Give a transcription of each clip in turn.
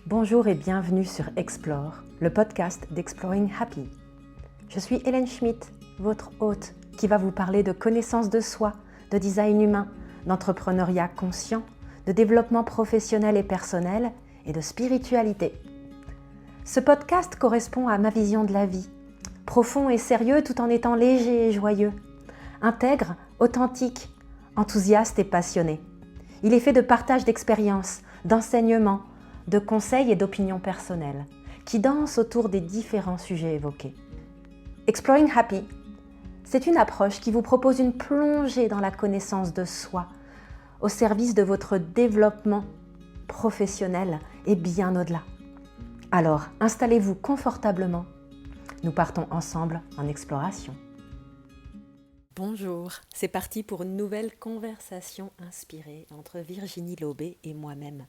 Bonjour et bienvenue sur Explore, le podcast d'Exploring Happy. Je suis Hélène Schmidt, votre hôte, qui va vous parler de connaissance de soi, de design humain, d'entrepreneuriat conscient, de développement professionnel et personnel et de spiritualité. Ce podcast correspond à ma vision de la vie, profond et sérieux tout en étant léger et joyeux, intègre, authentique, enthousiaste et passionné. Il est fait de partage d'expériences, d'enseignements, de conseils et d'opinions personnelles, qui dansent autour des différents sujets évoqués. Exploring Happy, c'est une approche qui vous propose une plongée dans la connaissance de soi, au service de votre développement professionnel et bien au-delà. Alors, installez-vous confortablement. Nous partons ensemble en exploration. Bonjour, c'est parti pour une nouvelle conversation inspirée entre Virginie Laubé et moi-même.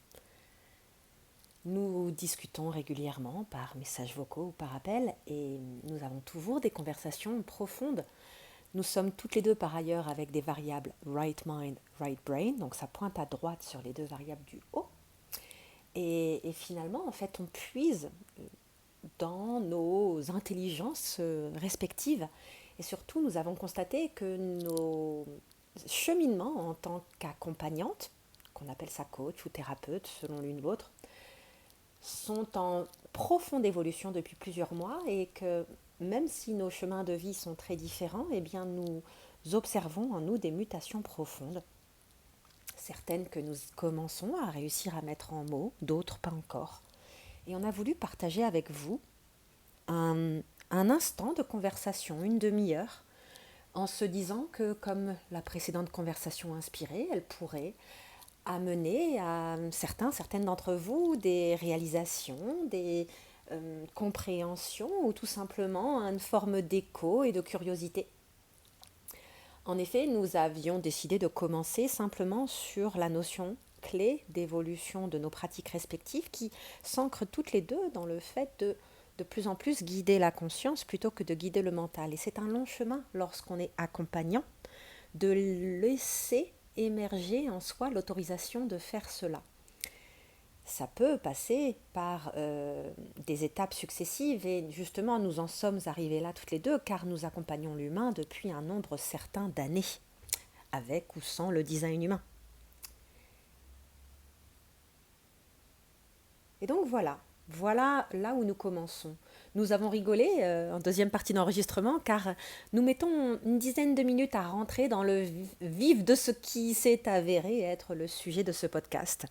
Nous discutons régulièrement par messages vocaux ou par appel et nous avons toujours des conversations profondes. Nous sommes toutes les deux par ailleurs avec des variables right mind, right brain, donc ça pointe à droite sur les deux variables du haut. Et finalement, en fait, on puise dans nos intelligences respectives. Et surtout, nous avons constaté que nos cheminements en tant qu'accompagnantes, qu'on appelle ça coach ou thérapeute selon l'une ou l'autre, sont en profonde évolution depuis plusieurs mois et que même si nos chemins de vie sont très différents, eh bien nous observons en nous des mutations profondes, certaines que nous commençons à réussir à mettre en mots, d'autres pas encore. Et on a voulu partager avec vous un instant de conversation, une demi-heure, en se disant que comme la précédente conversation inspirée, elle pourrait amener à certaines d'entre vous des réalisations, des compréhensions ou tout simplement une forme d'écho et de curiosité. En effet, nous avions décidé de commencer simplement sur la notion clé d'évolution de nos pratiques respectives qui s'ancrent toutes les deux dans le fait de plus en plus guider la conscience plutôt que de guider le mental. Et c'est un long chemin lorsqu'on est accompagnant de laisser émerger en soi l'autorisation de faire cela. Ça peut passer par des étapes successives et justement nous en sommes arrivés là toutes les deux car nous accompagnons l'humain depuis un nombre certain d'années, avec ou sans le design humain. Et donc voilà là où nous commençons. Nous avons rigolé en deuxième partie d'enregistrement car nous mettons une dizaine de minutes à rentrer dans le vif de ce qui s'est avéré être le sujet de ce podcast.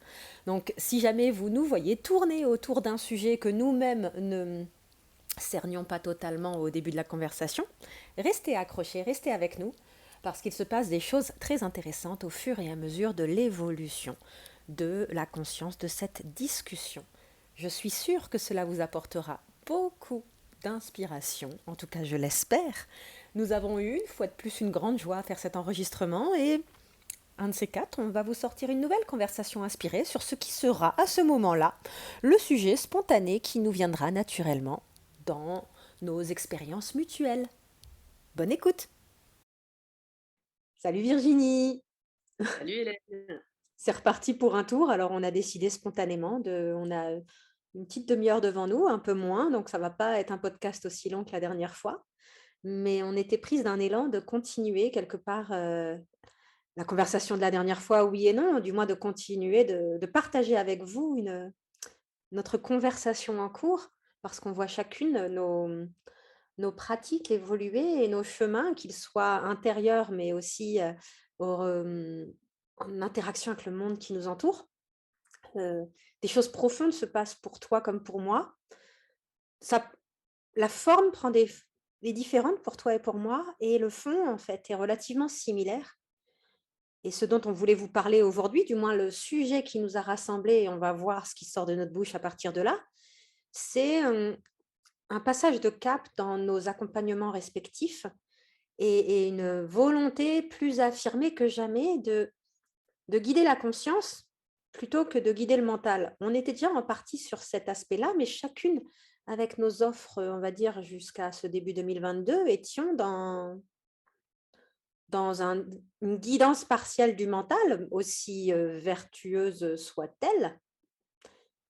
Donc si jamais vous nous voyez tourner autour d'un sujet que nous-mêmes ne cernions pas totalement au début de la conversation, restez accrochés, restez avec nous parce qu'il se passe des choses très intéressantes au fur et à mesure de l'évolution de la conscience de cette discussion. Je suis sûre que cela vous apportera beaucoup d'inspiration, en tout cas je l'espère. Nous avons eu une fois de plus une grande joie à faire cet enregistrement et un de ces quatre, on va vous sortir une nouvelle conversation inspirée sur ce qui sera à ce moment-là le sujet spontané qui nous viendra naturellement dans nos expériences mutuelles. Bonne écoute! Salut Virginie! Salut Hélène. C'est reparti pour un tour. Alors, on a décidé spontanément on a une petite demi-heure devant nous, un peu moins, donc ça va pas être un podcast aussi long que la dernière fois. Mais on était prise d'un élan de continuer quelque part la conversation de la dernière fois, oui et non, du moins de continuer de partager avec vous notre conversation en cours, parce qu'on voit chacune nos pratiques évoluer et nos chemins, qu'ils soient intérieurs, mais aussi en interaction avec le monde qui nous entoure. Heu, des choses profondes se passent pour toi comme pour moi. Ça La forme prend est différente pour toi et pour moi et le fond, en fait, est relativement similaire et ce dont on voulait vous parler aujourd'hui, du moins le sujet qui nous a rassemblés et on va voir ce qui sort de notre bouche à partir de là, c'est, un passage de cap dans nos accompagnements respectifs et une volonté plus affirmée que jamais de guider la conscience plutôt que de guider le mental. On était déjà en partie sur cet aspect-là, mais chacune, avec nos offres, on va dire jusqu'à ce début 2022, étions dans une guidance partielle du mental, aussi vertueuse soit-elle,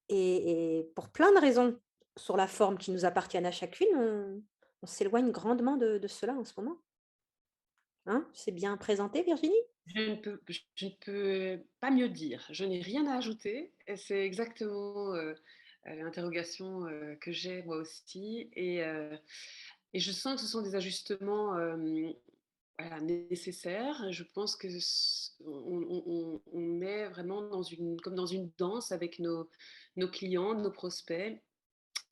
Et pour plein de raisons sur la forme qui nous appartiennent à chacune, on s'éloigne grandement de cela en ce moment. Hein? C'est bien présenté, Virginie? Je ne peux pas mieux dire. Je n'ai rien à ajouter et c'est exactement, l'interrogation, que j'ai moi aussi et je sens que ce sont des ajustements, voilà, nécessaires. Je pense que on est vraiment dans une comme dans une danse avec nos clients, nos prospects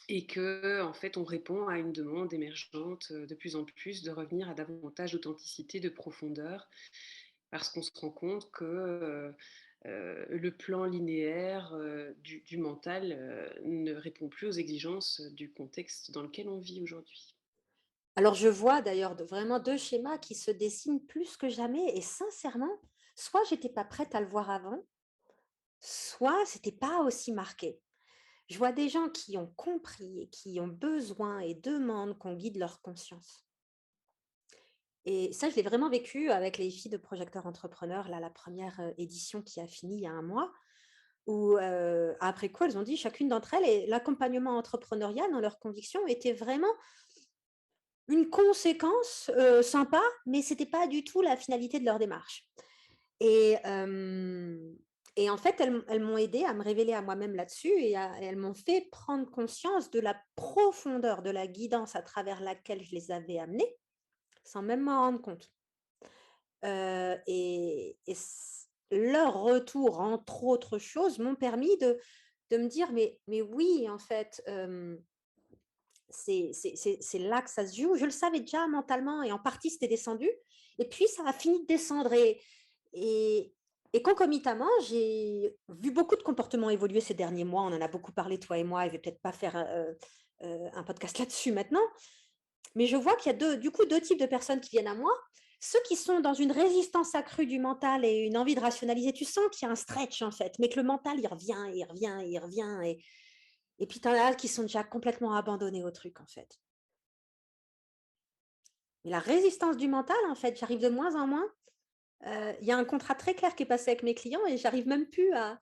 et que en fait, on répond à une demande émergente, de plus en plus de revenir à davantage d'authenticité, de profondeur parce qu'on se rend compte que le plan linéaire du mental ne répond plus aux exigences du contexte dans lequel on vit aujourd'hui. Alors je vois d'ailleurs vraiment 2 schémas qui se dessinent plus que jamais et sincèrement, soit j'étais pas prête à le voir avant, soit c'était pas aussi marqué. Je vois des gens qui ont compris et qui ont besoin et demandent qu'on guide leur conscience. Et ça, je l'ai vraiment vécu avec les filles de Projecteurs Entrepreneurs, là, la première édition qui a fini il y a un mois, où après quoi, elles ont dit chacune d'entre elles, et l'accompagnement entrepreneurial dans leurs convictions était vraiment une conséquence sympa, mais c'était pas du tout la finalité de leur démarche. Et, et en fait, elles m'ont aidé à me révéler à moi-même là-dessus et elles m'ont fait prendre conscience de la profondeur de la guidance à travers laquelle je les avais amenées, sans même m'en rendre compte. Leur retour, entre autres choses, m'ont permis de me dire: «Mais oui, en fait, c'est là que ça se joue». Je le savais déjà mentalement et en partie, c'était descendu et puis ça a fini de descendre et et concomitamment, j'ai vu beaucoup de comportements évoluer ces derniers mois. On en a beaucoup parlé, toi et moi, et je vais peut-être pas faire, un podcast là-dessus maintenant. Mais je vois qu'il y a 2 du coup 2 types de personnes qui viennent à moi. Ceux qui sont dans une résistance accrue du mental et une envie de rationaliser. Tu sens qu'il y a un stretch en fait, mais que le mental, il revient, il revient, il revient et puis tu en as qui sont déjà complètement abandonnés au truc en fait. Mais la résistance du mental, en fait, j'arrive de moins en moins. Il y a un contrat très clair qui est passé avec mes clients et j'arrive même plus à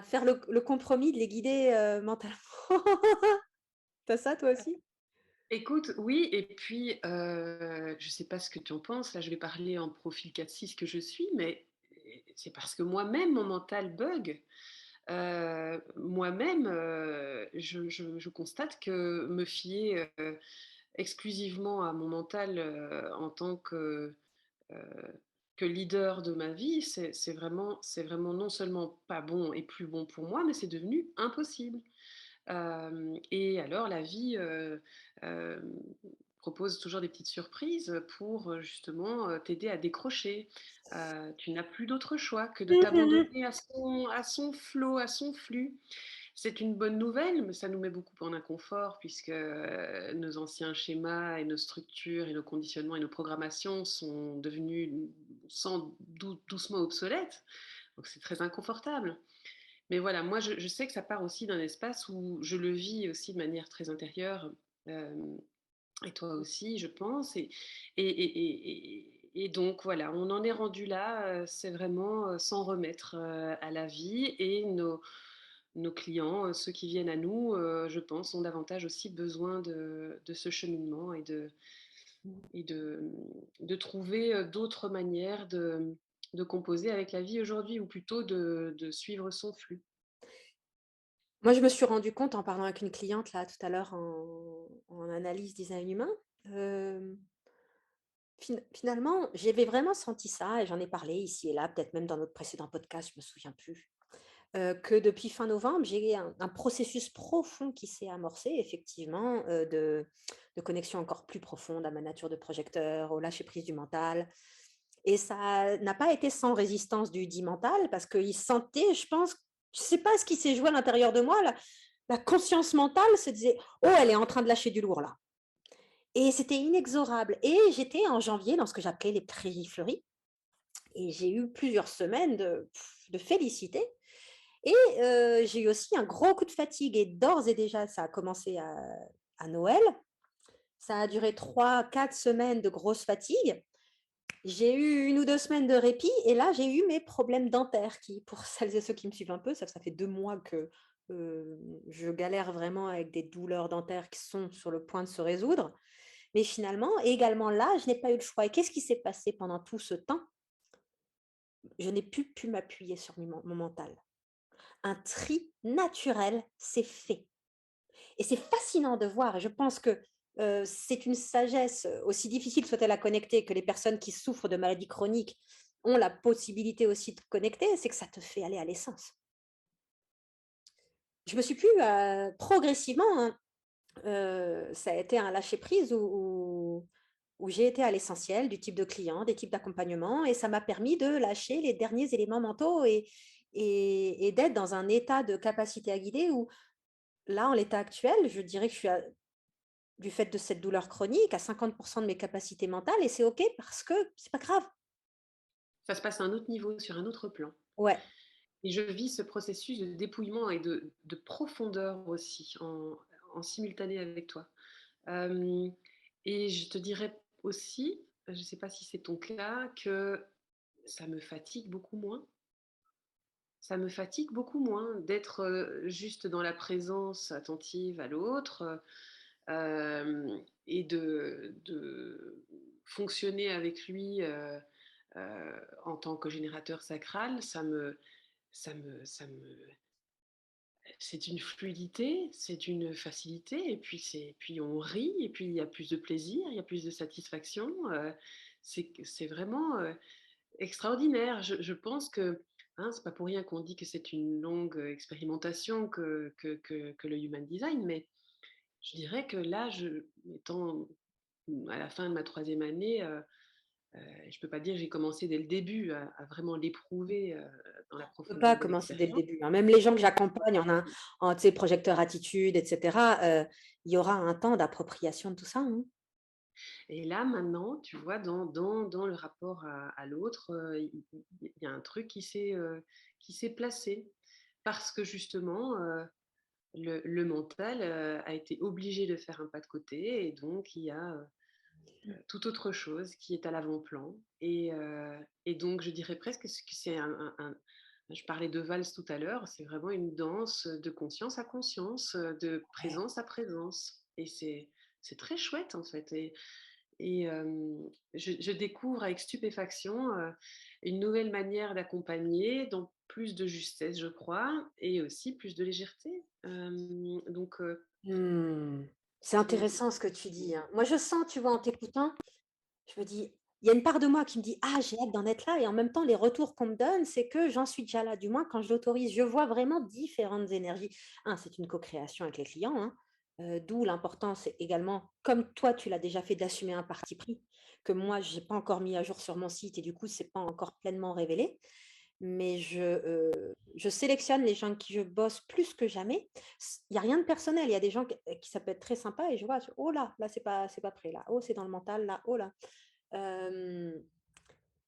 faire le compromis de les guider, mentalement. Tu ça toi aussi? Écoute, oui, et puis je ne sais pas ce que tu en penses, là je vais parler en profil 4-6 que je suis, mais c'est parce que moi-même mon mental bug. Moi-même, je constate que me fier exclusivement à mon mental en tant heu, que leader de ma vie, c'est vraiment non seulement pas bon et plus bon pour moi, mais c'est devenu impossible. Et alors la vie, hem, propose toujours des petites surprises pour, justement, t'aider à décrocher. Tu n'as plus d'autre choix que de Mmh. t'abandonner à son flot, à son flux. C'est une bonne nouvelle, mais ça nous met beaucoup en inconfort puisque, nos anciens schémas et nos structures et nos conditionnements et nos programmations sont devenus, doucement obsolètes, donc c'est très inconfortable. Mais voilà, moi je sais que ça part aussi d'un espace où je le vis aussi de manière très intérieure, hem et toi aussi, je pense et donc voilà, on en est rendu là, c'est vraiment, s'en remettre, à la vie et nos clients, ceux qui viennent à nous, je pense, ont davantage aussi besoin de ce cheminement et de trouver, d'autres manières de composer avec la vie aujourd'hui ou plutôt de suivre son flux. Moi, je me suis rendu compte en parlant avec une cliente là tout à l'heure en analyse design humain, hem, finalement, j'avais vraiment senti ça et j'en ai parlé ici et là, peut-être même dans notre précédent podcast, je me souviens plus, que depuis fin novembre, j'ai un processus profond qui s'est amorcé effectivement, de connexion encore plus profonde à ma nature de projecteur, au lâcher prise du mental et ça n'a pas été sans résistance du dit mental parce qu'il sentait, je pense, je sais pas ce qui s'est joué à l'intérieur de moi, la conscience mentale se disait: «Oh, elle est en train de lâcher du lourd là» et c'était inexorable et j'étais en janvier dans ce que j'appelais les prairies fleuries et j'ai eu plusieurs semaines de félicité et j'ai eu aussi un gros coup de fatigue et d'ores et déjà ça a commencé à Noël. Ça a duré 3 4 semaines de grosse fatigue. J'ai eu 1 ou 2 semaines de répit et là, j'ai eu mes problèmes dentaires qui, pour celles et ceux qui me suivent un peu, ça fait 2 mois que je galère vraiment avec des douleurs dentaires qui sont sur le point de se résoudre. Mais finalement, également là, je n'ai pas eu le choix. Et qu'est-ce qui s'est passé pendant tout ce temps? Je n'ai plus pu m'appuyer sur mon mental. Un tri naturel s'est fait. Et c'est fascinant de voir et je pense que, c'est une sagesse, aussi difficile soit-elle à connecter, que les personnes qui souffrent de maladies chroniques ont la possibilité aussi de connecter, c'est que ça te fait aller à l'essence. Je me suis plus, progressivement, hein, ça a été un lâcher prise où j'ai été à l'essentiel du type de client, des types d'accompagnement et ça m'a permis de lâcher les derniers éléments mentaux et d'être dans un état de capacité à guider où là, en l'état actuel, je dirais que je suis à du fait de cette douleur chronique à 50 de mes capacités mentales et c'est OK parce que c'est pas grave. Ça se passe à un autre niveau, sur un autre plan. Ouais. Et je vis ce processus de dépouillement et de profondeur aussi en simultané avec toi. Hem et je te dirais aussi, je ne sais pas si c'est ton cas, que ça me fatigue beaucoup moins. Ça me fatigue beaucoup moins d'être, juste dans la présence attentive à l'autre, et de fonctionner avec lui, en tant que générateur sacral. Ça me c'est une fluidité, c'est une facilité et puis on rit et puis il y a plus de plaisir, il y a plus de satisfaction, c'est vraiment, extraordinaire. Je pense que, hein, c'est pas pour rien qu'on dit que c'est une longue, expérimentation que le human design, mais je dirais que là, étant, à la fin de ma troisième année, je peux pas dire que j'ai commencé dès le début à vraiment l'éprouver, dans la On peut pas profondeur de commencer dès le l'expérience. début, hein. Même les gens que j'accompagne en tu sais, projecteur attitude et cetera, il y aura un temps d'appropriation de tout ça, hein. Et là, maintenant, tu vois, dans le rapport à l'autre, il y a un truc qui s'est placé. Parce que justement, le mental, a été obligé de faire un pas de côté et donc il y a, tout autre chose qui est à l'avant-plan et donc je dirais presque que c'est un je parlais de valse tout à l'heure, c'est vraiment une danse, de conscience à conscience, de Ouais. présence à présence et c'est très chouette en fait je découvre avec stupéfaction, une nouvelle manière d'accompagner, donc plus de justesse, je crois et aussi plus de légèreté. Donc Mmh. C'est c'est intéressant ce que tu dis, hein. Moi, je sens, tu vois, en t'écoutant, je me dis il y a une part de moi qui me dit: «Ah, j'ai hâte d'en être là» et en même temps, les retours qu'on me donne, c'est que j'en suis déjà là, du moins quand je l'autorise. Je vois vraiment différentes énergies. C'est une co-création avec les clients, hein, d'où l'importance également, comme toi, tu l'as déjà fait, d'assumer un parti pris que moi, j'ai pas encore mis à jour sur mon site et du coup, c'est pas encore pleinement révélé. Mais je sélectionne les gens avec qui je bosse plus que jamais. Il y a rien de personnel, il y a des gens qui ça peut être très sympa et je vois: «Oh là, c'est pas prêt là. Oh, c'est dans le mental là. Oh là». Hem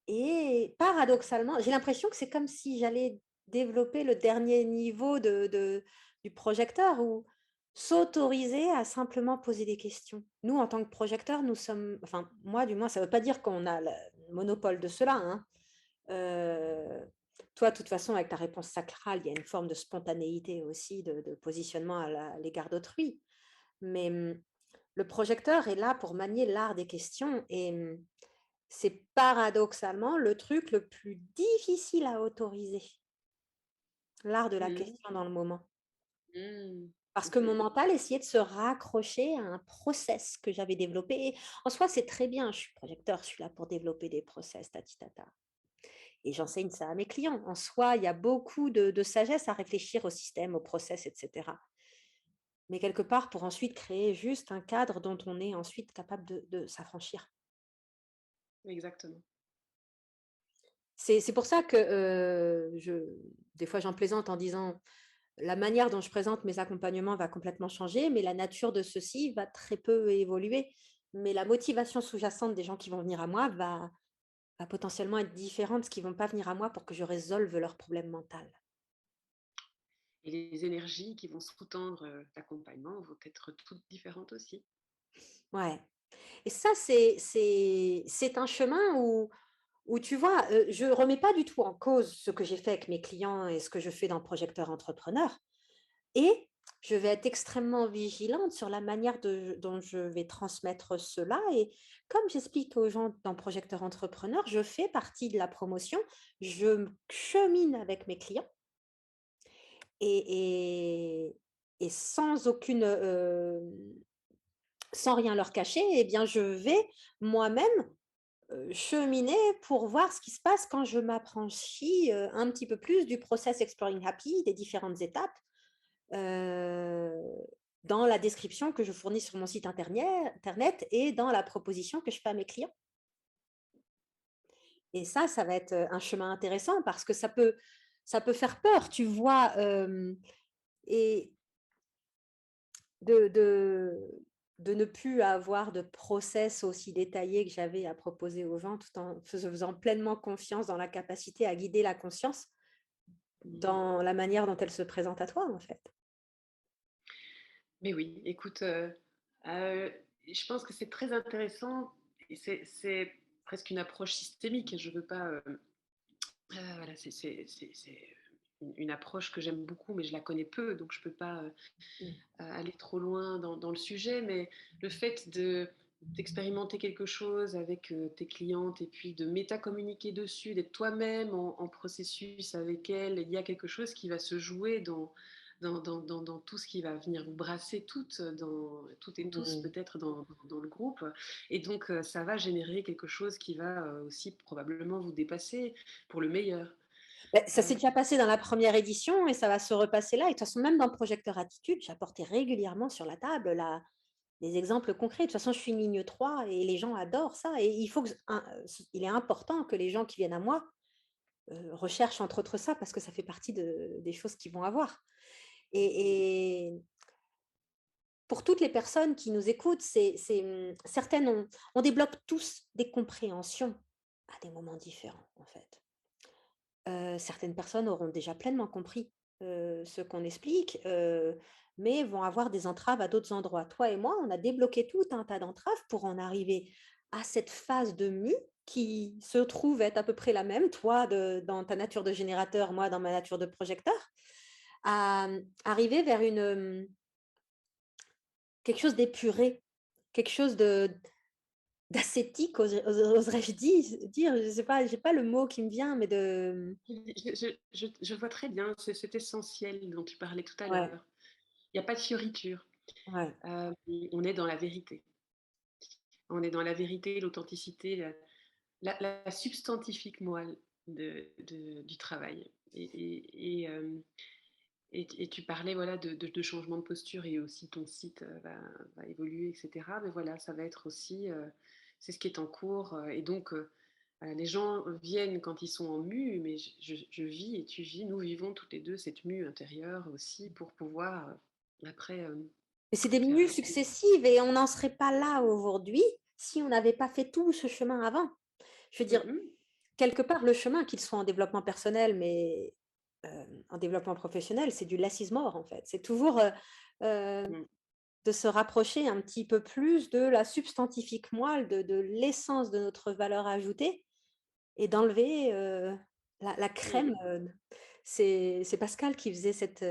et paradoxalement, j'ai l'impression que c'est comme si j'allais développer le dernier niveau du projecteur ou s'autoriser à simplement poser des questions. Nous, en tant que projecteurs, nous sommes enfin, moi du moins, ça ne veut pas dire qu'on a le monopole de cela, hein. Toi, de toute façon, avec ta réponse sacrale, il y a une forme de spontanéité aussi, de positionnement à l'égard d'autrui. Mais, le projecteur est là pour manier l'art des questions et c'est paradoxalement le truc le plus difficile à autoriser, l'art de la mmh, question dans le moment. mmh, Parce que mon mmh. mental essayait de se raccrocher à un process que j'avais développé et en soi, c'est très bien, je suis projecteur, je suis là pour développer des process, tati tata et j'enseigne ça à mes clients. En soi, il y a beaucoup de sagesse à réfléchir au système, au process et cetera. Mais quelque part, pour ensuite créer juste un cadre dont on est ensuite capable de s'affranchir. Exactement. C'est pour ça que, des fois j'en plaisante en disant: «La manière dont je présente mes accompagnements va complètement changer, mais la nature de ceux-ci va très peu évoluer. Mais la motivation sous-jacente des gens qui vont venir à moi va potentiellement être différente, parce qu'ils vont pas venir à moi pour que je résolve leur problème mental». Et les énergies qui vont sous-tendre, l'accompagnement vont être toutes différentes aussi. Ouais et ça, c'est un chemin où tu vois, je remets pas du tout en cause ce que j'ai fait avec mes clients et ce que je fais dans Projecteur Entrepreneur. et je vais être extrêmement vigilante sur la manière dont je vais transmettre cela et comme j'explique aux gens dans Projecteur Entrepreneur, je fais partie de la promotion, chemine avec mes clients et et sans aucune, sans rien leur cacher eh bien je vais moi-même, cheminer pour voir ce qui se passe quand je m'affranchis, un petit peu plus du process Exploring Happy, des différentes étapes, heu, dans la description que je fournis sur mon site internet et dans la proposition que je fais à mes clients. Et ça va être, un chemin intéressant parce que ça peut faire peur, tu vois? Et de de de ne plus avoir de process aussi détaillé que j'avais à proposer aux gens, tout en faisant pleinement confiance dans la capacité à guider la conscience Mmh. dans la manière dont elle se présente à toi, en fait. Mais oui, écoute, heu, je pense que c'est très intéressant et c'est presque une approche systémique. Je veux pas, voilà, c'est une approche que j'aime beaucoup, mais je la connais peu, donc je peux pas, Mmh. aller trop loin dans le sujet. Mais le fait d'expérimenter quelque chose avec, tes clientes et puis de métacommuniquer dessus, d'être toi-même en processus avec elles, il y a quelque chose qui va se jouer dans tout ce qui va venir vous brasser toutes et tous Mmh. peut-être dans le groupe. Et donc, ça va générer quelque chose qui va, aussi probablement vous dépasser pour le meilleur. Beh, ça s'est Heu, déjà passé dans la première édition et ça va se repasser là et de toute façon, même dans Projecteur Attitude, j'apportais régulièrement sur la table des exemples concrets. De toute façon, je suis une ligne 3 et les gens adorent ça et il faut que il est important que les gens qui viennent à moi, recherchent entre autres ça parce que ça fait partie des choses qu'ils vont avoir et pour toutes les personnes qui nous écoutent, certaines on débloque tous des compréhensions à des moments différents, en fait. Certaines personnes auront déjà pleinement compris, ce qu'on explique, mais vont avoir des entraves à d'autres endroits. Toi et moi, on a débloqué tout un tas d'entraves pour en arriver à cette phase de mue qui se trouve être à peu près la même, toi dans ta nature de générateur, moi dans ma nature de projecteur, à, arriver vers quelque chose d'épuré, quelque chose d'ascétique, oserais-je dire? Je sais pas, j'ai pas le mot qui me vient, mais je vois très bien, c'est cet essentiel dont tu parlais tout à ouais, l'heure. Il y a pas de fioriture, ouais. heu, on est dans la vérité. On est dans la vérité, l'authenticité, la substantifique moelle du travail et tu parlais, voilà, de changement de posture et aussi ton site, va évoluer et cetera. Mais voilà, ça va être aussi, c'est ce qui est en cours, et donc voilà, les gens viennent quand ils sont en mue, mais je vis et tu vis, nous vivons toutes les 2 cette mue intérieure aussi pour pouvoir, après, Et c'est des faire mues successives et on n'en serait pas là aujourd'hui si on n'avait pas fait tout ce chemin avant. Je veux mmh dire, mh, quelque part, le chemin, qu'il soit en développement personnel, mais en développement professionnel, c'est du less is more, en fait. C'est toujours, heu, mmh, de se rapprocher un petit peu plus de la substantifique moelle, de l'essence de notre valeur ajoutée et d'enlever, la mmh crème, c'est Pascal qui faisait cette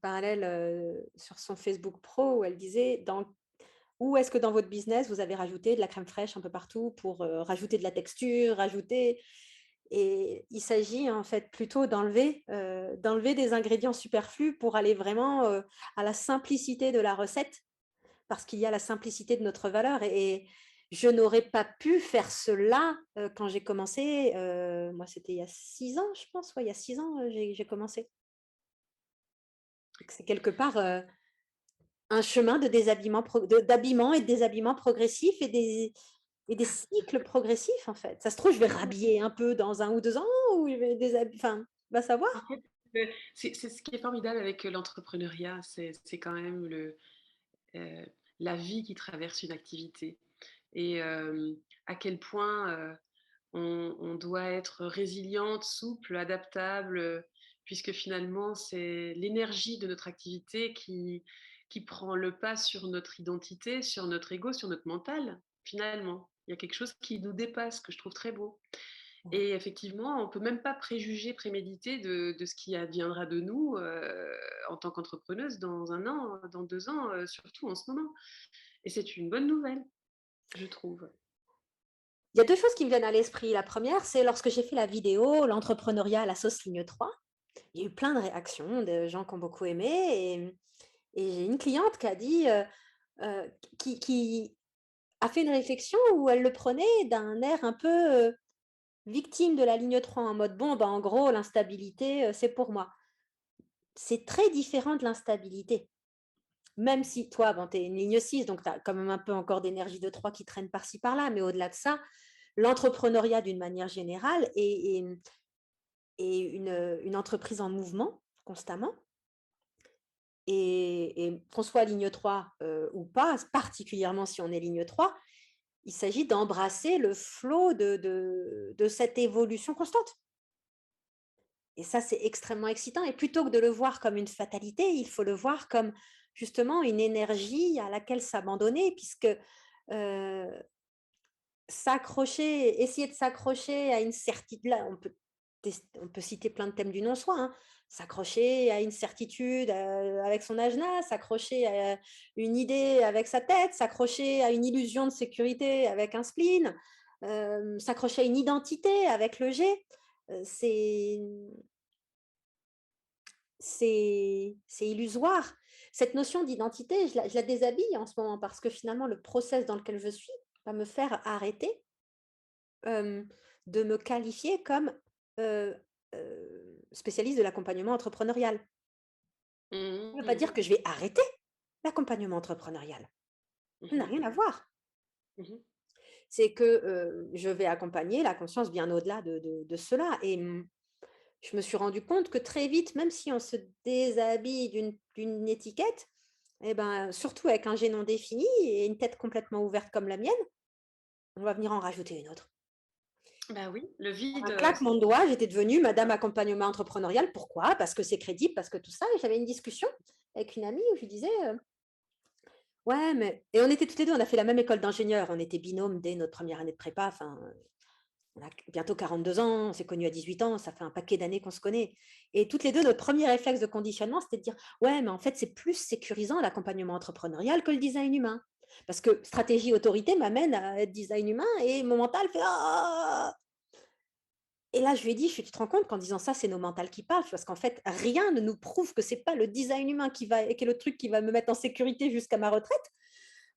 parallèle, sur son Facebook pro où elle disait: où est-ce que dans votre business, vous avez rajouté de la crème fraîche un peu partout pour, rajouter de la texture, rajouter et il s'agit en fait plutôt d'enlever des ingrédients superflus pour aller vraiment, à la simplicité de la recette, parce qu'il y a la simplicité de notre valeur et je n'aurais pas pu faire cela, quand j'ai commencé, moi c'était il y a 6 ans je pense, ouais, il y a 6 ans, j'ai commencé. Donc c'est quelque part, un chemin de déshabillement d'habillement et de déshabillement progressif et des cycles progressifs, en fait. Ça se trouve, je vais rhabiller un peu dans 1 ou 2 ans ou je vais enfin, va En savoir. fait, c'est ce qui est formidable avec, l'entrepreneuriat, c'est quand même heu, la vie qui traverse une activité et à quel point, on doit être résiliente, souple, adaptable, puisque finalement c'est l'énergie de notre activité qui prend le pas sur notre identité, sur notre ego, sur notre mental, finalement. Il y a quelque chose qui nous dépasse, que je trouve très beau Ouais. Et effectivement, on peut même pas préjuger, préméditer de ce qui adviendra de nous, en tant qu'entrepreneuse dans 1 an, dans 2 ans, surtout en ce moment. Et c'est une bonne nouvelle, je trouve. Il y a 2 choses qui me viennent à l'esprit. La première, c'est lorsque j'ai fait la vidéo «L'entrepreneuriat à la sauce ligne 3». Il y a eu plein de réactions, de gens qui ont beaucoup aimé et j'ai une cliente qui a dit, qui a fait une réflexion où elle le prenait d'un air un peu, victime de la ligne 3 en mode: «Bon, bah, en gros, l'instabilité, c'est pour moi». C'est très différent de l'instabilité. Même si toi, bon, tu es une ligne 6, donc tu as quand même un peu encore d'énergie de 3 qui traîne par-ci par-là, mais au-delà de ça, l'entrepreneuriat d'une manière générale est une entreprise en mouvement constamment et qu'on soit ligne 3, ou pas, particulièrement si on est ligne 3, il s'agit d'embrasser le flot de cette évolution constante et ça, c'est extrêmement excitant et plutôt que de le voir comme une fatalité, il faut le voir comme justement une énergie à laquelle s'abandonner puisque, heu, essayer de s'accrocher à une certitude là, on peut citer plein de thèmes du non-soi, hein. S'accrocher à une certitude, avec son ajna, s'accrocher à une idée avec sa tête, s'accrocher à une illusion de sécurité avec un spleen, s'accrocher à une identité avec le G, c'est c'est illusoire. Cette notion d'identité, je la déshabille en ce moment parce que finalement le process dans lequel je suis va me faire arrêter hem, de me qualifier comme, heu spécialiste de l'accompagnement entrepreneurial. Ça ne Mmh veut mh. pas dire Mmh. que je vais arrêter l'accompagnement entrepreneurial. Ça n'a Mmh. rien à voir. Mmh. C'est que, je vais accompagner la conscience bien au-delà de cela et je me suis rendu compte que très vite, même si on se déshabille d'une étiquette et ben, surtout avec un G non défini et une tête complètement ouverte comme la mienne, on va venir en rajouter une autre. Bah oui, le vide, Un claquement de doigts, j'étais devenue madame accompagnement entrepreneurial. Pourquoi? Parce que c'est crédible, parce que tout ça et j'avais une discussion avec une amie où je lui disais, «Ouais, mais» et on était toutes les 2, on a fait la même école d'ingénieur, on était binômes dès notre première année de prépa, enfin, on a bientôt 42 ans, on s'est connus à 18 ans, ça fait un paquet d'années qu'on se connaît et toutes les 2, notre premier réflexe de conditionnement, c'était de dire: «Ouais, mais en fait, c'est plus sécurisant l'accompagnement entrepreneurial que le design humain». Parce que stratégie autorité m'amène à être design humain et mon mental fait: «Ah!» Et là, je lui ai dit: «Je «Tu te rends compte qu'en disant ça, c'est nos mentales qui parlent?» Parce qu'en fait, rien ne nous prouve que c'est pas le design humain qui est le truc qui va me mettre en sécurité jusqu'à ma retraite.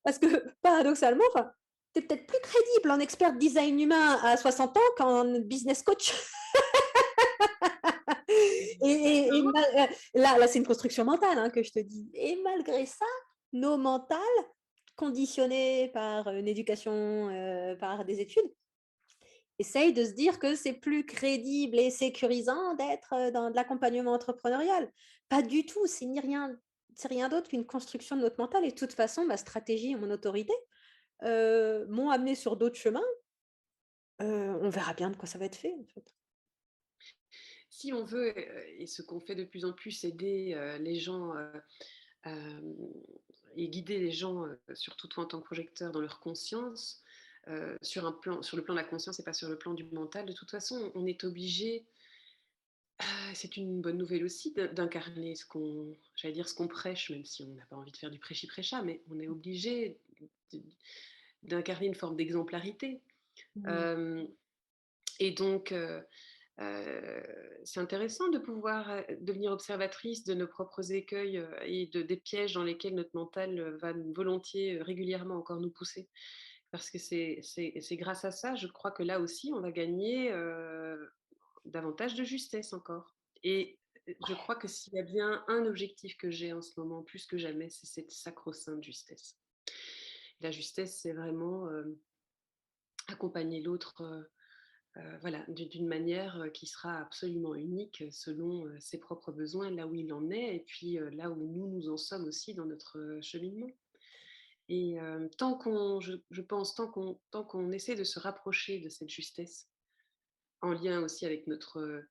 Parce que paradoxalement, enfin, tu es peut-être plus crédible en expert design humain à 60 ans qu'en business coach et Exactement. là, c'est une construction mentale, hein, que je te dis et malgré ça, nos mentales, conditionnées par, une éducation, par des études, essayent de se dire que c'est plus crédible et sécurisant d'être, dans de l'accompagnement entrepreneurial. Pas du tout, c'est rien d'autre qu'une construction de notre mental et de toute façon, ma stratégie et mon autorité, m'ont amenée sur d'autres chemins. On verra bien de quoi ça va être fait, en fait. Si on veut, et ce qu'on fait de plus en plus, aider, les gens, hem et guider les gens, surtout toi en tant que projecteur dans leur conscience, sur le plan de la conscience et pas sur le plan du mental. De toute façon, on est obligé, c'est une bonne nouvelle aussi d'incarner ce qu'on prêche, même si on n'a pas envie de faire du prêchi-prêcha, mais on est obligé d d'incarner une forme d'exemplarité. Mmh. Hem et donc c'est intéressant de pouvoir, devenir observatrice de nos propres écueils, et des pièges dans lesquels notre mental, va volontiers, régulièrement encore nous pousser. Parce que c'est grâce à ça, je crois que là aussi, on va gagner, davantage de justesse encore. Et je crois que s'il y a bien un objectif que j'ai en ce moment, plus que jamais, c'est cette sacro-sainte justesse. La justesse, c'est vraiment, accompagner l'autre, voilà, d'une manière, qui sera absolument unique, selon, ses propres besoins, là où il en est et puis, là où nous en sommes aussi dans notre, cheminement. Et tant qu'on je pense, tant qu'on essaie de se rapprocher de cette justesse, en lien aussi avec notre,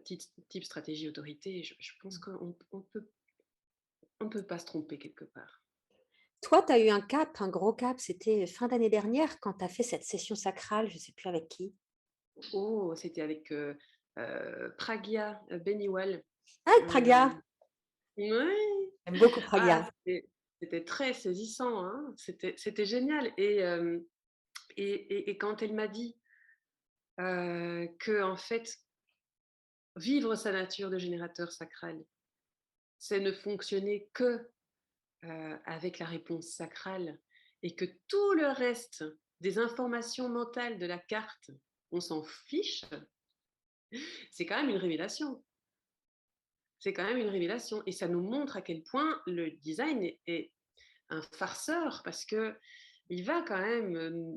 type stratégie autorité, je pense qu'on peut pas se tromper quelque part. Toi, tu as eu un cap, un gros cap, c'était fin d'année dernière quand tu as fait cette session sacrale, je sais plus avec qui. Oh, c'était avec, Pragya Beneewal. Ah, le Pragya, Ouais! j'aime beaucoup Ah, Pragya. c'était très saisissant, hein. C'était génial et quand elle m'a dit, qu'en fait, vivre sa nature de générateur sacral, c'est ne fonctionner que, avec la réponse sacrale et que tout le reste des informations mentales de la carte, on s'en fiche, c'est quand même une révélation. C'est quand même une révélation et ça nous montre à quel point le design est un farceur parce que il va quand même,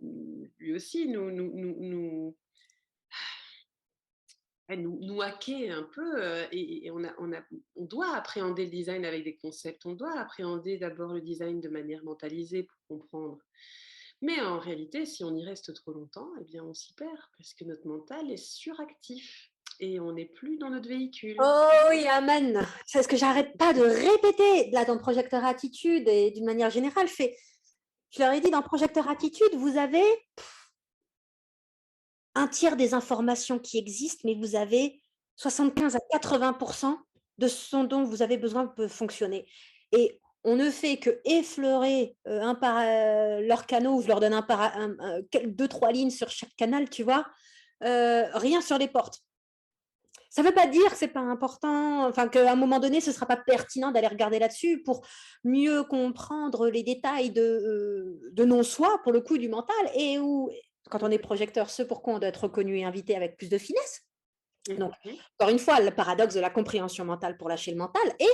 lui aussi nous hacker un peu, et on doit appréhender le design avec des concepts. On doit appréhender d'abord le design de manière mentalisée pour comprendre. Mais en réalité, si on y reste trop longtemps, eh bien, on s'y perd parce que notre mental est suractif et on n'est plus dans notre véhicule. Oh oui, amen. C'est ce que j'arrête pas de répéter là dans Projecteur Attitude et d'une manière générale. Je leur ai dit dans Projecteur Attitude, vous avez un tiers des informations qui existent, mais vous avez 75 à 80% de ce dont vous avez besoin peut fonctionner. Et on ne fait que effleurer leurs canaux, je leur donne deux, trois lignes sur chaque canal, tu vois, rien sur les portes. Ça ne veut pas dire que ce n'est pas important, enfin qu'à un moment donné, ce ne sera pas pertinent d'aller regarder là-dessus pour mieux comprendre les détails de non-soi, pour le coup, du mental, et où, quand on est projecteur, ce pourquoi on doit être reconnu et invité avec plus de finesse. Donc, Mmh. encore une fois, le paradoxe de la compréhension mentale pour lâcher le mental et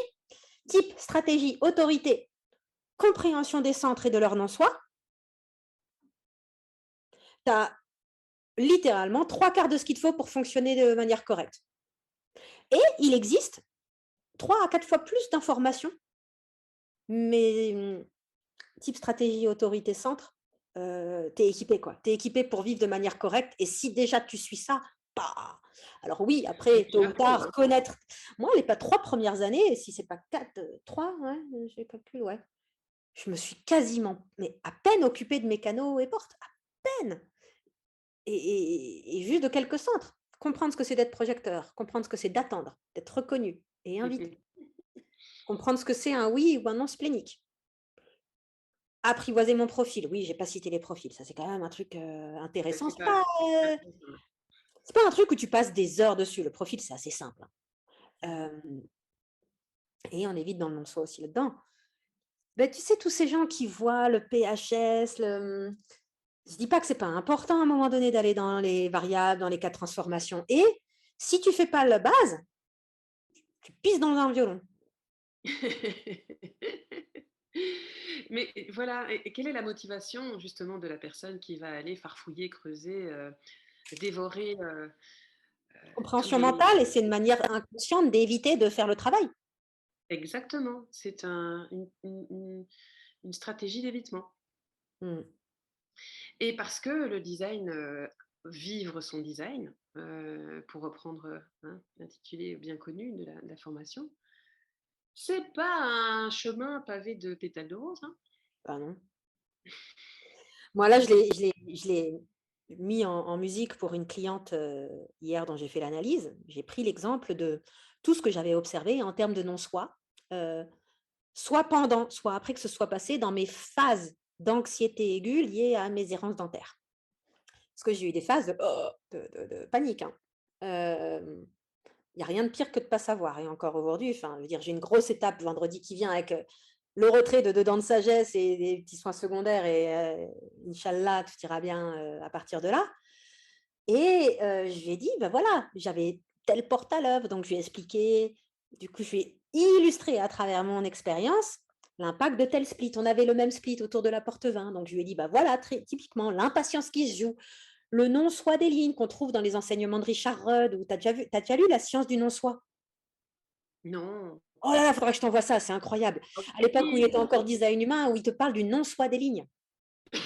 type, stratégie, autorité, compréhension des centres et de leur non-soi, tu as littéralement trois quarts de ce qu'il te faut pour fonctionner de manière correcte. Et il existe 3 à 4 fois plus d'informations, mais type stratégie, autorité, centre, tu es équipé, quoi. Tu es équipé pour vivre de manière correcte et si déjà tu suis ça, bah, alors oui, Mais après, tu tôt ou l'apprends, tard, hein. connaître moi, les pas 3 premières années, si c'est pas 4, 3, ouais, j'ai le calcul, ouais. Je me suis quasiment, mais à peine occupée de mes canaux et portes, à peine et juste de quelques centres. Comprendre ce que c'est d'être projecteur, comprendre ce que c'est d'attendre, d'être reconnu et invité, comprendre ce que c'est un oui ou un non splénique. Apprivoiser mon profil. Oui, j'ai pas cité les profils, ça c'est quand même un truc, Ça, intéressant. c'est pas Heu, c'est pas un truc où tu passes des heures dessus. Le profil, c'est assez simple, hein. Et on est vite dans le non-soi aussi là-dedans. Beh, tu sais tous ces gens qui voient le PHS, je dis pas que c'est pas important à un moment donné d'aller dans les variables, dans les cas de transformation et si tu fais pas la base, tu pisses dans un violon. Mais voilà et quelle est la motivation justement de la personne qui va aller farfouiller, creuser, dévorer, tous Compréhension les mentale et c'est une manière inconsciente d'éviter de faire le travail. exactement, c'est une stratégie d'évitement Mmh. et parce que le design, vivre son design, pour reprendre, hein, l'intitulé bien connu de la formation, c'est pas un chemin pavé de pétales de rose, hein. Bah, non. Moi, là, je l'ai mis en musique pour une cliente, hier dont j'ai fait l'analyse. J'ai pris l'exemple de tout ce que j'avais observé en termes de non-soi, heu, soit pendant, soit après que ce soit passé dans mes phases d'anxiété aiguë liées à mes errances dentaires. Parce que j'ai eu des phases de de panique, hein. Il y a rien de pire que de pas savoir et encore aujourd'hui, enfin, je veux dire, j'ai une grosse étape vendredi qui vient avec, le retrait de 2 dents de sagesse et des petits soins secondaires et inch'Allah, tout ira bien, à partir de là et je lui ai dit: «Bah, voilà, j'avais telle porte à l'œuvre», donc je lui ai expliqué, du coup, je lui ai illustré à travers mon expérience l'impact de tel split. On avait le même split autour de la porte 20, donc je lui ai dit: «Bah, voilà, très typiquement l'impatience qui se joue, le non-soi des lignes qu'on trouve dans les enseignements de Richard Rudd ou tu as déjà lu La science du non-soi? Non. Oh là là, faudrait que je t'envoie ça, c'est incroyable. Oh À l'époque où il oui! était encore design humain, où il te parle du non-soi des lignes. Le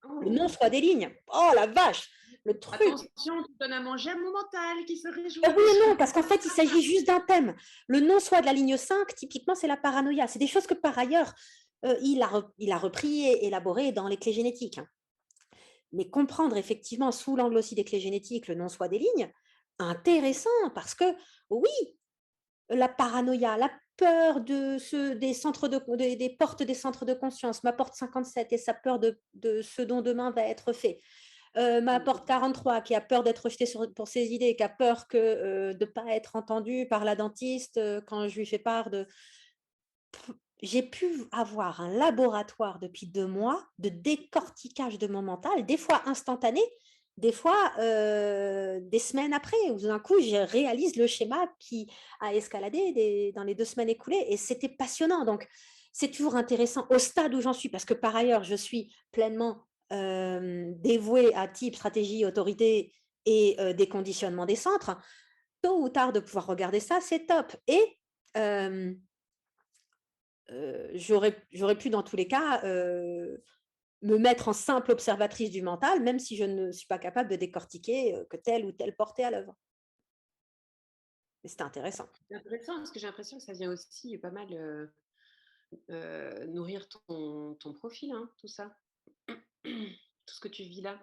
Oh! non-soi des lignes. Oh la vache! Le truc. Attention, tu donnes à manger à mon mental qui se Oui et réjouit. non, parce qu'en fait, il s'agit juste d'un thème. Le non-soi de la ligne 5, typiquement, c'est la paranoïa. C'est des choses que par ailleurs, il a repris et élaboré dans les clés génétiques, hein. Mais comprendre effectivement sous l'angle aussi des clés génétiques, le non-soi des lignes, intéressant parce que oui, la paranoïa, la peur des centres des portes des centres de conscience, ma porte 57 et sa peur de ce dont demain va être fait. Ma Mmh. porte 43 qui a peur d'être rejetée pour ses idées, qui a peur de ne pas être entendue par la dentiste, quand je lui fais part de j'ai pu avoir un laboratoire depuis 2 mois de décortiquage de mon mental, des fois instantané, des fois, des semaines après, où d'un coup, je réalise le schéma qui a escaladé dans les 2 semaines écoulées et c'était passionnant. Donc, c'est toujours intéressant au stade où j'en suis, parce que par ailleurs, je suis pleinement, dévouée à type stratégie, autorité et déconditionnement des centres. Tôt ou tard, de pouvoir regarder ça, c'est top et hem j'aurais pu dans tous les cas, me mettre en simple observatrice du mental, même si je ne suis pas capable de décortiquer, que telle ou telle portée à l'œuvre. Mais c'était intéressant. C'est intéressant parce que j'ai l'impression que ça vient aussi pas mal, nourrir ton profil, hein, tout ça. Tout ce que tu vis là.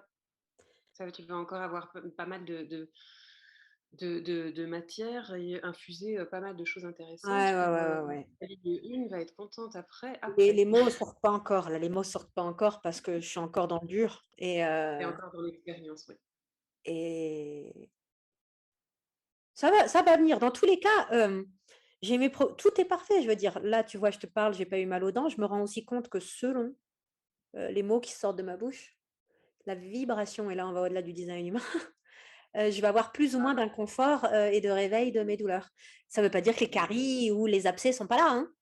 Ça, tu vas encore avoir pas mal de matière et infuser, pas mal de choses intéressantes Ouais, ouais, pour, ouais, ouais, ouais. ta ligne 1 va être contente après Les après. mots sortent pas encore, là, les mots sortent pas encore parce que je suis encore dans le dur Tu es encore dans l'expérience, oui. et ça va venir. Dans tous les cas, j'ai mes pro tout est parfait, je veux dire. Là, tu vois, je te parle, j'ai pas eu mal aux dents. Je me rends aussi compte que selon, les mots qui sortent de ma bouche, la vibration et là, on va au-delà du design humain. Je vais avoir plus ou moins d'inconfort, et de réveil de mes douleurs. Ça ne veut pas dire que les caries ou les abcès sont pas là, hein.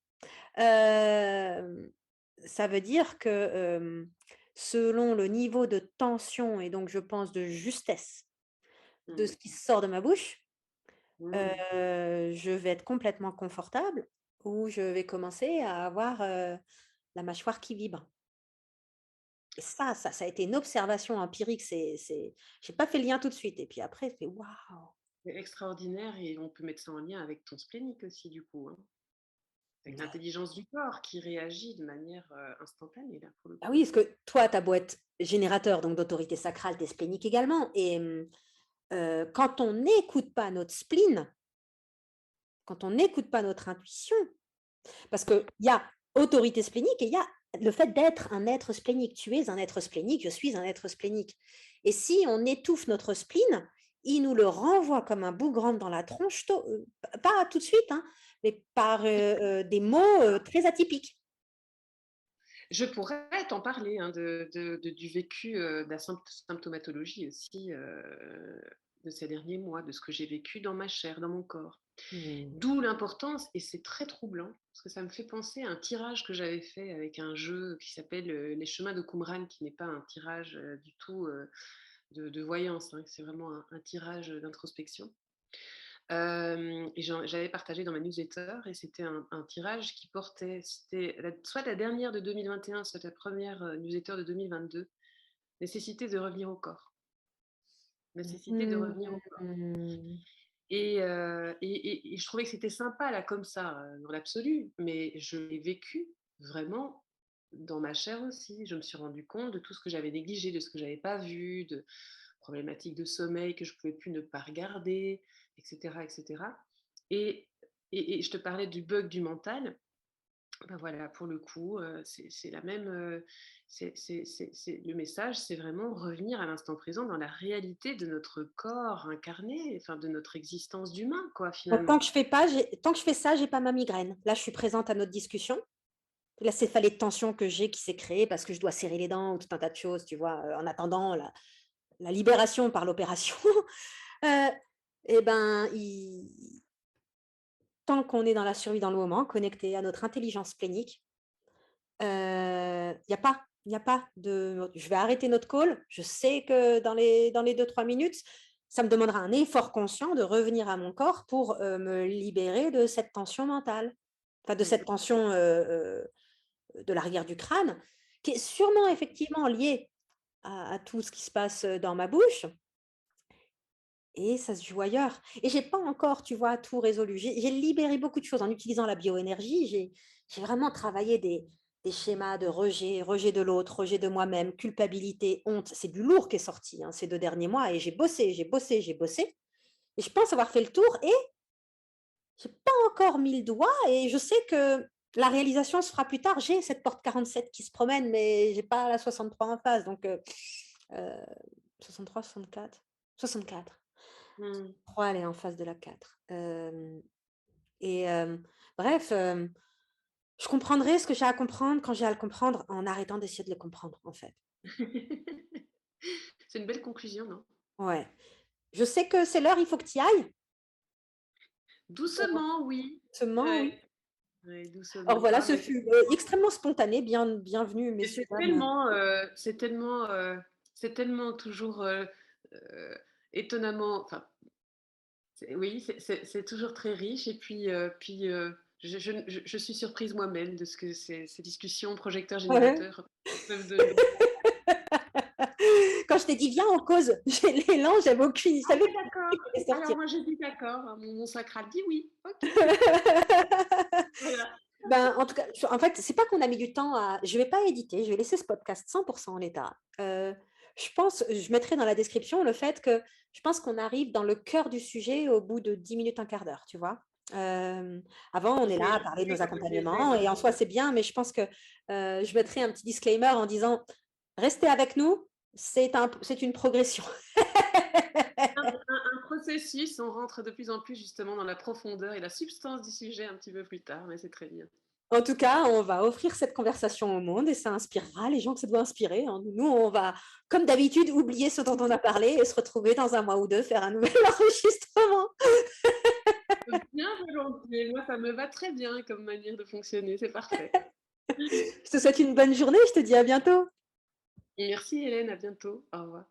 Hem, Ça veut dire que, selon le niveau de tension et donc je pense de justesse de Mmh. ce qui sort de ma bouche, Mmh. je vais être complètement confortable ou je vais commencer à avoir, la mâchoire qui vibre et ça a été une observation empirique, j'ai pas fait le lien tout de suite et puis après, je fais: «Waouh!» C'est extraordinaire et on peut mettre ça en lien avec ton splénique aussi du coup, hein. Avec l'intelligence du corps qui réagit de manière, instantanée là, pour le Ah coup. oui, parce que toi, tu as beau être générateur donc d'autorité sacrale, tu splénique également et quand on n'écoute pas notre spleen, quand on n'écoute pas notre intuition, parce qu'il y a autorité splénique et il y a le fait d'être un être splénique. Tu es un être splénique, je suis un être splénique et si on étouffe notre spleen, il nous le renvoie comme un boomerang dans la tronche pas tout de suite, hein, mais par, des mots, très atypiques. Je pourrais t'en parler, hein, du vécu, de la symptomatologie aussi, de ces derniers mois, de ce que j'ai vécu dans ma chair, dans mon corps. Mmh. D'où l'importance et c'est très troublant, parce que ça me fait penser à un tirage que j'avais fait avec un jeu qui s'appelle, Les Chemins de Qumran, qui n'est pas un tirage, du tout, de voyance, hein, c'est vraiment un tirage, d'introspection. Et j'avais partagé dans ma newsletter et c'était un tirage qui portait c'était soit la dernière de 2021, soit la première newsletter de 2022, nécessité de revenir au corps. Nécessité de revenir au corps. Mmh. Et je trouvais que c'était sympa là comme ça, dans l'absolu, mais je l'ai vécu vraiment dans ma chair aussi. Je me suis rendu compte de tout ce que j'avais négligé, de ce que j'avais pas vu, de problématiques de sommeil que je pouvais plus ne pas regarder, et cetera, et cetera. Et et je te parlais du bug du mental. Bah, voilà, pour le coup, c'est la même, c'est le message, c'est vraiment revenir à l'instant présent dans la réalité de notre corps incarné, enfin de notre existence d'humain quoi, Donc finalement. tant que je fais ça, j'ai pas ma migraine. Là, je suis présente à notre discussion. La céphalée de tension que j'ai qui s'est créée parce que je dois serrer les dents ou tout un tas de choses, tu vois? En attendant la libération par l'opération. Heu et ben, il tant qu'on est dans la survie dans le moment, connecté à notre intelligence plénique, il y a pas de je vais arrêter notre call. Je sais que dans les 2 3 minutes, ça me demandera un effort conscient de revenir à mon corps pour, me libérer de cette tension mentale. Enfin de cette Mmh. tension, de l'arrière du crâne, qui est sûrement effectivement liée à tout ce qui se passe, dans ma bouche et ça se joue ailleurs et j'ai pas encore, tu vois, tout résolu. J'ai libéré beaucoup de choses en utilisant la bioénergie, j'ai vraiment travaillé des schémas de rejet, rejet de l'autre, rejet de moi-même, culpabilité, honte. C'est du lourd qui est sorti, hein, ces 2 derniers mois et j'ai bossé, j'ai bossé, j'ai bossé et je pense avoir fait le tour et j'ai pas encore mis le doigt et je sais que la réalisation se fera plus tard. J'ai cette porte 47 qui se promène, mais j'ai pas la 63 en face donc heu, 63, 64? 64. Mmh. 3 elle est en face de la 4. Et bref, je comprendrai ce que j'ai à comprendre quand j'ai à le comprendre en arrêtant d'essayer de le comprendre, en fait. C'est une belle conclusion, non? Ouais. Je sais que c'est l'heure, il faut que tu y ailles. Doucement, oui. Doucement, Ouais, oui. ouais, Alors doucement. voilà, Ah ce mais fut, extrêmement spontané. Bienvenue et messieurs, dames. c'est tellement toujours, heu, étonnamment enfin, oui, c'est toujours très riche et puis, je suis surprise moi-même de ce que ces discussions projecteurs Ouais. générateurs peuvent donner. Quand je t'ai dit: «Viens, on cause», j'ai l'élan, j'avais aucune je Ah savais ouais, que le d'accord. truc allait Alors sortir. moi j'ai dit d'accord, hein, mon sacral dit oui. OK, voilà. Ben, en tout cas, en fait, c'est pas qu'on a mis du temps à je vais pas éditer, je vais laisser ce podcast 100 en l'état. Je pense je mettrai dans la description le fait que je pense qu'on arrive dans le cœur du sujet au bout de 10 minutes, un quart d'heure, tu vois? Avant, on est là à parler de nos Je vais accompagnements et en soi, c'est bien, mais je pense que, je mettrai un petit disclaimer en disant: «Restez avec nous, c'est une progression». un processus, on rentre de plus en plus justement dans la profondeur et la substance du sujet un petit peu plus tard, mais c'est très bien. En tout cas, on va offrir cette conversation au monde et ça inspirera les gens que ça doit inspirer, hein. Nous, on va, comme d'habitude, oublier ce dont on a parlé et se retrouver dans 1 mois ou 2, faire un nouvel enregistrement. Bien volontiers, moi ça me va très bien comme manière de fonctionner, c'est parfait. Je te souhaite une bonne journée, je te dis à bientôt. Merci Hélène, à bientôt. Au revoir.